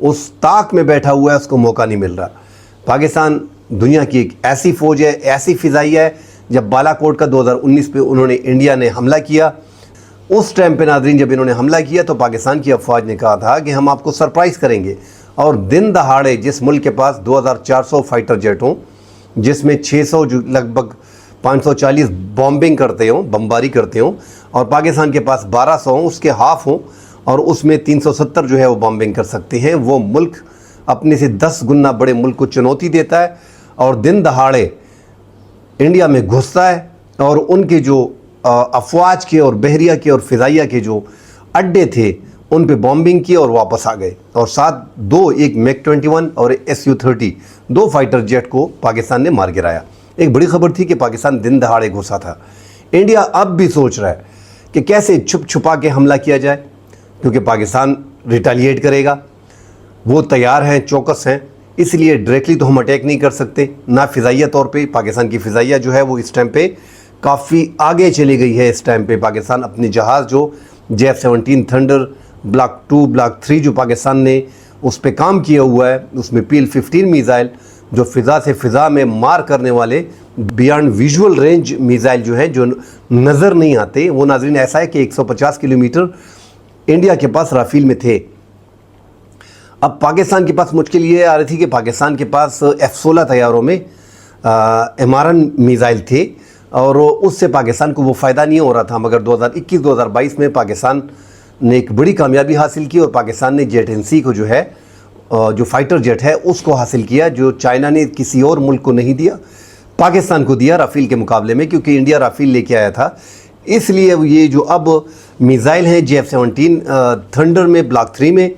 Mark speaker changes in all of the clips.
Speaker 1: اس طاق میں بیٹھا ہوا ہے، اس کو موقع نہیں مل رہا۔ پاکستان دنیا کی ایک ایسی فوج ہے، ایسی فضائیہ ہے، جب بالا کوٹ کا 2019 پہ انہوں نے انڈیا نے حملہ کیا، اس ٹائم پہ ناظرین جب انہوں نے حملہ کیا تو پاکستان کی افواج نے کہا تھا کہ ہم آپ کو سرپرائز کریں گے، اور دن دہاڑے جس ملک کے پاس 2400 فائٹر جیٹ ہوں، جس میں 600 جو لگ بھگ 540 بامبنگ کرتے ہوں، بمباری کرتے ہوں، اور پاکستان کے پاس 1200 ہوں، اس کے ہاف ہوں، اور اس میں 370 جو ہے وہ بامبنگ کر سکتے ہیں، وہ ملک اپنے سے 10 گنا بڑے ملک کو چنوتی دیتا ہے اور دن دہاڑے انڈیا میں گھستا ہے، اور ان کے جو افواج کے اور بحریہ کے اور فضائیہ کے جو اڈے تھے ان پہ بامبنگ کی اور واپس آ گئے، اور ساتھ ایک میک 21 اور SU-30 2 فائٹر جیٹ کو پاکستان نے مار گرایا۔ ایک بڑی خبر تھی کہ پاکستان دن دہاڑے گھسا تھا۔ انڈیا اب بھی سوچ رہا ہے کہ کیسے چھپ چھپا کے حملہ کیا جائے، کیونکہ پاکستان ریٹیلیٹ کرے گا، وہ تیار ہیں، چوکس ہیں، اس لیے ڈائریکٹلی تو ہم اٹیک نہیں کر سکتے، نہ فضائیہ طور پہ۔ پاکستان کی فضائیہ جو ہے وہ اس ٹائم پہ کافی آگے چلی گئی ہے۔ اس ٹائم پہ پاکستان اپنے جہاز جو JF-17 تھنڈر بلاک 2 بلاک 3 جو پاکستان نے اس پہ کام کیا ہوا ہے، اس میں PL-15 میزائل جو فضا سے فضا میں مار کرنے والے بیانڈ ویژول رینج میزائل جو ہیں، جو نظر نہیں آتے، وہ ناظرین ایسا ہے کہ 150 کلومیٹر انڈیا کے پاس رافیل میں تھے۔ اب پاکستان کے پاس مشکل یہ آ رہی تھی کہ پاکستان کے پاس F-16 طیاروں میں MRN میزائل تھے، اور اس سے پاکستان کو وہ فائدہ نہیں ہو رہا تھا، مگر 2021-2022 میں پاکستان نے ایک بڑی کامیابی حاصل کی، اور پاکستان نے Jet-NC کو جو ہے جو فائٹر جیٹ ہے اس کو حاصل کیا، جو چائنا نے کسی اور ملک کو نہیں دیا، پاکستان کو دیا رافیل کے مقابلے میں، کیونکہ انڈیا رافیل لے کے آیا تھا۔ اس لیے یہ جو اب میزائل ہیں JF-17 تھنڈر میں بلاک 3 میں،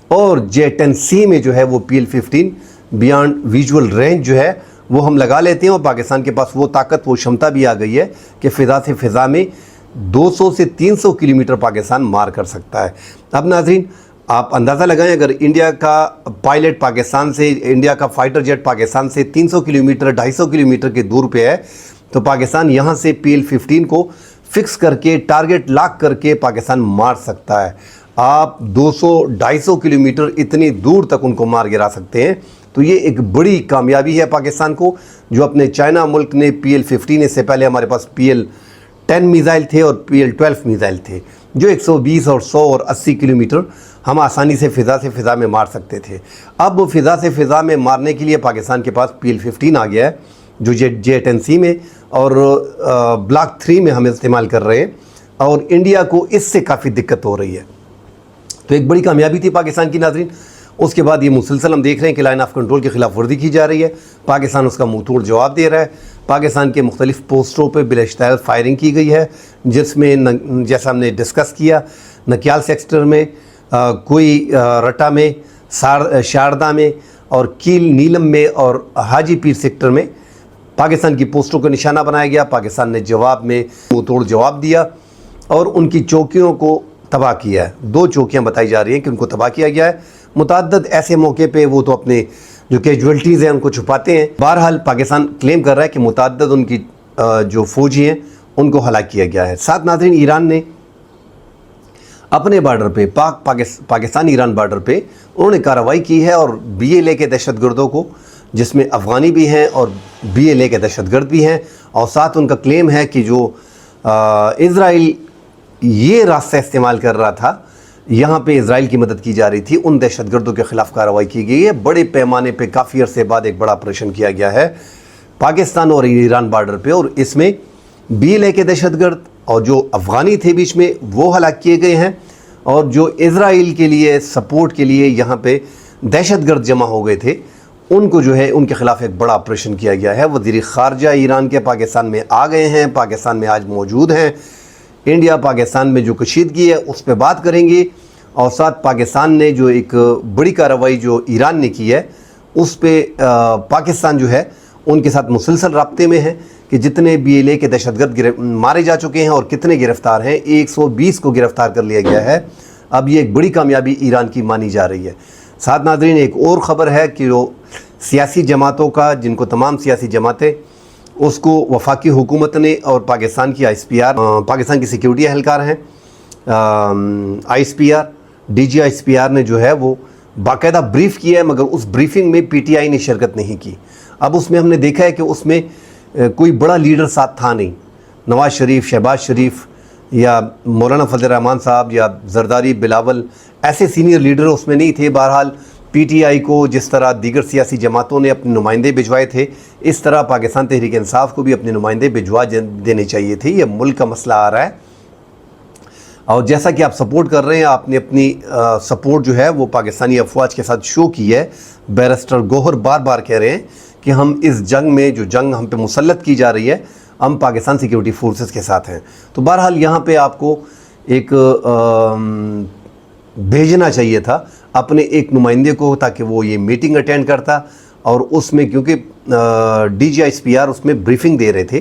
Speaker 1: اور Jet-NC میں جو ہے وہ PL-15 بیانڈ ویژول رینج جو ہے وہ ہم لگا لیتے ہیں، اور پاکستان کے پاس وہ طاقت، وہ شمتا بھی آ گئی ہے کہ فضا سے فضا میں 200 سے 300 کلومیٹر پاکستان مار کر سکتا ہے۔ اب ناظرین آپ اندازہ لگائیں، اگر انڈیا کا پائلٹ پاکستان سے، انڈیا کا فائٹر جیٹ پاکستان سے 300 کلومیٹر 250 کلومیٹر کے دور پہ ہے، تو پاکستان یہاں سے PL-15 کو فکس کر کے ٹارگٹ لاک کر کے پاکستان مار سکتا ہے۔ آپ 200-250 کلومیٹر اتنی دور تک ان کو مار گرا سکتے ہیں، تو یہ ایک بڑی کامیابی ہے پاکستان کو، جو اپنے چائنا ملک نے PL-15، اس سے پہلے ہمارے پاس PL-10 میزائل تھے اور PL-12 میزائل تھے، جو 120 اور 100 اور 80 کلومیٹر ہم آسانی سے فضا میں مار سکتے تھے۔ اب فضا سے فضا میں مارنے کے لیے پاکستان کے پاس PL-15 آ گیا ہے، جو Jet-NC میں اور بلاک 3 میں ہم استعمال کر رہے ہیں، اور انڈیا کو اس سے کافی دقت ہو رہی ہے۔ تو ایک بڑی کامیابی تھی پاکستان کی ناظرین۔ اس کے بعد یہ مسلسل ہم دیکھ رہے ہیں کہ لائن آف کنٹرول کی خلاف ورزی کی جا رہی ہے، پاکستان اس کا منہ توڑ جواب دے رہا ہے۔ پاکستان کے مختلف پوسٹوں پہ بلا اشتعال فائرنگ کی گئی ہے، جس میں جیسا ہم نے ڈسکس کیا، نکیال سیکٹر میں، کوئی رٹا میں، شاردا میں، اور کیل نیلم میں، اور حاجی پیر سیکٹر میں پاکستان کی پوسٹوں کو نشانہ بنایا گیا۔ پاکستان نے جواب میں منہ توڑ جواب دیا اور ان کی چوکیوں کو تباہ کیا ہے۔ 2 چوکیاں بتائی جا رہی ہیں کہ ان کو تباہ کیا گیا ہے۔ متعدد ایسے موقع پہ وہ تو اپنے جو کیجویلٹیز ہیں ان کو چھپاتے ہیں۔ بہرحال پاکستان کلیم کر رہا ہے کہ متعدد ان کی جو فوجی ہیں ان کو ہلاک کیا گیا ہے۔ ساتھ ناظرین ایران نے اپنے بارڈر پہ پاکستان ایران بارڈر پہ انہوں نے کارروائی کی ہے، اور BLA کے دہشت گردوں کو، جس میں افغانی بھی ہیں اور BLA کے دہشت گرد بھی ہیں، اور ساتھ ان کا کلیم ہے کہ جو اسرائیل یہ راستہ استعمال کر رہا تھا، یہاں پہ اسرائیل کی مدد کی جا رہی تھی، ان دہشت گردوں کے خلاف کارروائی کی گئی ہے۔ بڑے پیمانے پہ کافی عرصے بعد ایک بڑا آپریشن کیا گیا ہے پاکستان اور ایران بارڈر پہ، اور اس میں BLA کے دہشت گرد اور جو افغانی تھے بیچ میں وہ ہلاک کیے گئے ہیں، اور جو اسرائیل کے لیے سپورٹ کے لیے یہاں پہ دہشت گرد جمع ہو گئے تھے، ان کو جو ہے ان کے خلاف ایک بڑا آپریشن کیا گیا ہے۔ وزیر خارجہ ایران کے پاکستان میں آ گئے ہیں، پاکستان میں آج موجود ہیں۔ انڈیا پاکستان میں جو کشیدگی ہے اس پہ بات کریں گے، اور ساتھ پاکستان نے جو ایک بڑی کارروائی جو ایران نے کی ہے اس پہ پاکستان جو ہے ان کے ساتھ مسلسل رابطے میں ہے کہ جتنے BLA کے دہشت گرد مارے جا چکے ہیں اور کتنے گرفتار ہیں، 120 کو گرفتار کر لیا گیا ہے۔ اب یہ ایک بڑی کامیابی ایران کی مانی جا رہی ہے۔ ساتھ ناظرین ایک اور خبر ہے کہ جو سیاسی جماعتوں کا، جن کو تمام سیاسی جماعتیں، اس کو وفاقی حکومت نے اور پاکستان کی ISPR، پاکستان کی سیکیورٹی اہلکار ہیں، ISPR DG ISPR نے جو ہے وہ باقاعدہ بریف کیا ہے، مگر اس بریفنگ میں پی ٹی آئی نے شرکت نہیں کی۔ اب اس میں ہم نے دیکھا ہے کہ اس میں کوئی بڑا لیڈر ساتھ تھا نہیں، نواز شریف، شہباز شریف یا مولانا فضل الرحمان صاحب یا زرداری، بلاول، ایسے سینئر لیڈر اس میں نہیں تھے۔ بہرحال پی ٹی آئی کو جس طرح دیگر سیاسی جماعتوں نے اپنے نمائندے بھجوائے تھے، اس طرح پاکستان تحریک انصاف کو بھی اپنے نمائندے بھجوا دینے چاہیے تھے۔ یہ ملک کا مسئلہ آ رہا ہے، اور جیسا کہ آپ سپورٹ کر رہے ہیں، آپ نے اپنی سپورٹ جو ہے وہ پاکستانی افواج کے ساتھ شو کی ہے۔ بیرسٹر گوہر بار بار کہہ رہے ہیں کہ ہم اس جنگ میں، جو جنگ ہم پہ مسلط کی جا رہی ہے، ہم پاکستان سیکیورٹی فورسز کے ساتھ ہیں۔ تو بہرحال یہاں پہ آپ کو ایک بھیجنا چاہیے تھا اپنے ایک نمائندے کو، تاکہ وہ یہ میٹنگ اٹینڈ کرتا، اور اس میں کیونکہ D G I S P R اس میں بریفنگ دے رہے تھے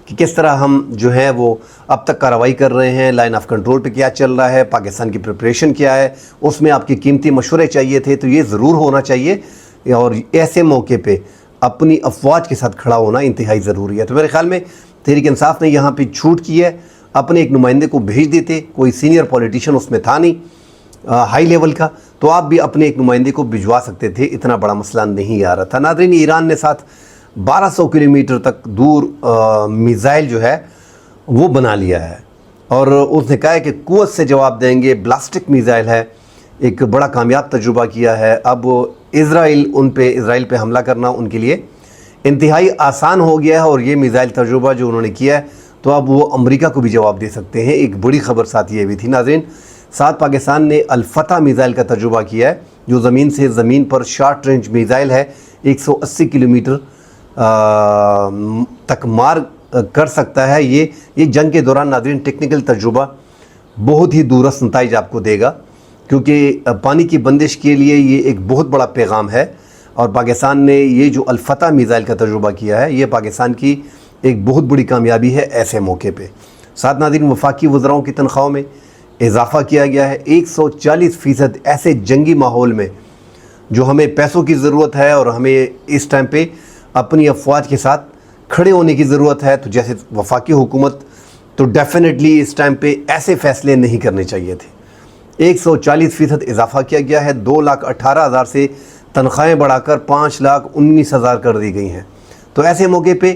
Speaker 1: کہ کس طرح ہم جو ہے وہ اب تک کارروائی کر رہے ہیں، لائن آف کنٹرول پہ کیا چل رہا ہے، پاکستان کی پریپریشن کیا ہے، اس میں آپ کی قیمتی مشورے چاہیے تھے۔ تو یہ ضرور ہونا چاہیے، اور ایسے موقع پہ اپنی افواج کے ساتھ کھڑا ہونا انتہائی ضروری ہے۔ تو میرے خیال میں تحریک انصاف نے یہاں پہ چھوٹ کی ہے، اپنے ایک نمائندے کو بھیج دیتے، کوئی سینئر پولیٹیشین اس میں تھا نہیں ہائی لیول کا، تو آپ بھی اپنے ایک نمائندے کو بھجوا سکتے تھے، اتنا بڑا مسئلہ نہیں آ رہا تھا۔ ناظرین، ایران نے ساتھ 1200 کلومیٹر تک دور میزائل جو ہے وہ بنا لیا ہے، اور اس نے کہا ہے کہ قوت سے جواب دیں گے، بلاسٹک میزائل ہے، ایک بڑا کامیاب تجربہ کیا ہے۔ اب اسرائیل پہ حملہ کرنا ان کے لیے انتہائی آسان ہو گیا ہے، اور یہ میزائل تجربہ جو انہوں نے کیا ہے تو اب وہ امریکہ کو بھی جواب دے سکتے ہیں۔ ایک بڑی خبر ساتھ یہ بھی تھی ناظرین، ساتھ پاکستان نے الفتح میزائل کا تجربہ کیا ہے، جو زمین سے زمین پر شارٹ رینج میزائل ہے، 180 کلومیٹر تک مار کر سکتا ہے۔ یہ جنگ کے دوران ناظرین ٹیکنیکل تجربہ بہت ہی دورس نتائج آپ کو دے گا، کیونکہ پانی کی بندش کے لیے یہ ایک بہت بڑا پیغام ہے، اور پاکستان نے یہ جو الفتح میزائل کا تجربہ کیا ہے، یہ پاکستان کی ایک بہت بڑی کامیابی ہے ایسے موقع پہ۔ ساتھ ناظرین، وفاقی وزراؤں کی تنخواہوں میں اضافہ کیا گیا ہے، 140% ایسے جنگی ماحول میں جو ہمیں پیسوں کی ضرورت ہے، اور ہمیں اس ٹائم پہ اپنی افواج کے ساتھ کھڑے ہونے کی ضرورت ہے۔ تو جیسے وفاقی حکومت تو ڈیفینیٹلی اس ٹائم پہ ایسے فیصلے نہیں کرنے چاہیے تھے۔ 140% اضافہ کیا گیا ہے، 2,18,000 سے تنخواہیں بڑھا کر 5,19,000 کر دی گئی ہیں۔ تو ایسے موقع پہ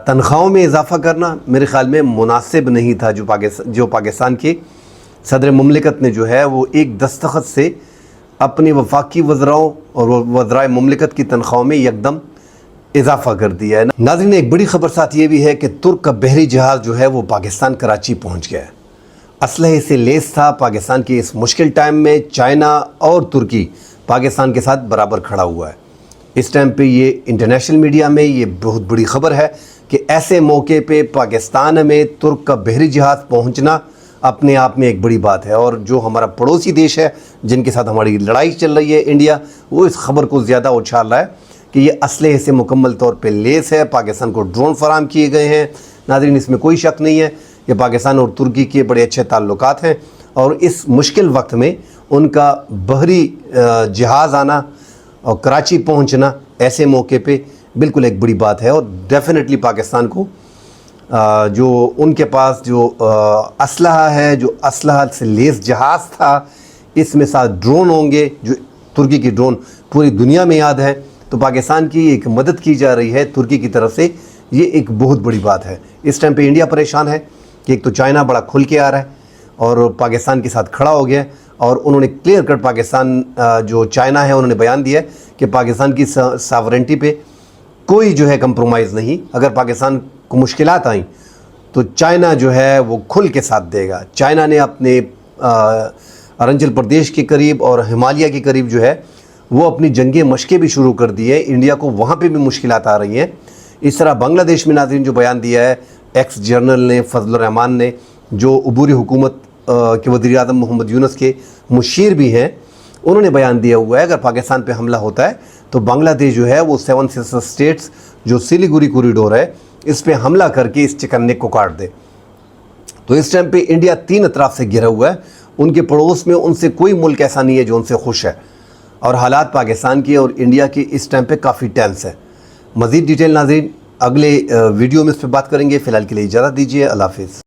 Speaker 1: تنخواہوں میں اضافہ کرنا میرے خیال میں مناسب نہیں تھا، جو پاکستان کے صدر مملکت نے جو ہے وہ ایک دستخط سے اپنے وفاقی وزراؤں اور وزرائے مملکت کی تنخواہوں میں یکدم اضافہ کر دیا ہے۔ ناظرین، ایک بڑی خبر ساتھ یہ بھی ہے کہ ترک کا بحری جہاز جو ہے وہ پاکستان کراچی پہنچ گیا ہے، اسلحے سے لیس تھا۔ پاکستان کے اس مشکل ٹائم میں چائنا اور ترکی پاکستان کے ساتھ برابر کھڑا ہوا ہے۔ اس ٹائم پہ یہ انٹرنیشنل میڈیا میں یہ بہت بڑی خبر ہے کہ ایسے موقع پہ پاکستان میں ترک کا بحری جہاز پہنچنا اپنے آپ میں ایک بڑی بات ہے، اور جو ہمارا پڑوسی دیش ہے جن کے ساتھ ہماری لڑائی چل رہی ہے انڈیا، وہ اس خبر کو زیادہ اچھال رہا ہے کہ یہ اسلحے سے مکمل طور پہ لیس ہے، پاکستان کو ڈرون فراہم کیے گئے ہیں۔ ناظرین، اس میں کوئی شک نہیں ہے کہ پاکستان اور ترکی کے بڑے اچھے تعلقات ہیں، اور اس مشکل وقت میں ان کا بحری جہاز آنا اور کراچی پہنچنا ایسے موقع پہ بالکل ایک بڑی بات ہے، اور ڈیفینیٹلی پاکستان کو جو ان کے پاس جو اسلحہ ہے، جو اسلحہ سے لیس جہاز تھا، اس میں ساتھ ڈرون ہوں گے، جو ترکی کی ڈرون پوری دنیا میں یاد ہے، تو پاکستان کی ایک مدد کی جا رہی ہے ترکی کی طرف سے، یہ ایک بہت بڑی بات ہے۔ اس ٹائم پہ انڈیا پریشان ہے کہ ایک تو چائنا بڑا کھل کے آ رہا ہے اور پاکستان کے ساتھ کھڑا ہو گیا ہے، اور انہوں نے کلیئر کٹ پاکستان جو چائنا ہے انہوں نے بیان دیا ہے کہ پاکستان کی ساورنٹی پہ کوئی جو ہے کمپرومائز نہیں۔ اگر پاکستان کو مشکلات آئیں تو چائنا جو ہے وہ کھل کے ساتھ دے گا۔ چائنا نے اپنے اروناچل پردیش کے قریب اور ہمالیہ کے قریب جو ہے وہ اپنی جنگی مشقیں بھی شروع کر دی ہیں، انڈیا کو وہاں پہ بھی مشکلات آ رہی ہیں۔ اس طرح بنگلہ دیش میں ناظرین جو بیان دیا ہے ایکس جنرل نے، فضل الرحمان نے، جو عبوری حکومت کے وزیر اعظم محمد یونس کے مشیر بھی ہیں، انہوں نے بیان دیا ہوا ہے اگر پاکستان پہ حملہ ہوتا ہے تو بنگلہ دیش جو ہے وہ 7 سسٹر اسٹیٹس جو سلیگوری کوریڈور ہے اس پہ حملہ کر کے اس چکن نیک کو کاٹ دے۔ تو اس ٹائم پہ انڈیا 3 اطراف سے گھرا ہوا ہے، ان کے پڑوس میں ان سے کوئی ملک ایسا نہیں ہے جو ان سے خوش ہے، اور حالات پاکستان کی اور انڈیا کی اس ٹائم پہ کافی ٹینس ہے۔ مزید ڈیٹیل ناظرین اگلے ویڈیو میں اس پہ بات کریں گے، فی الحال کے لیے اجازت دیجیے، اللہ حافظ۔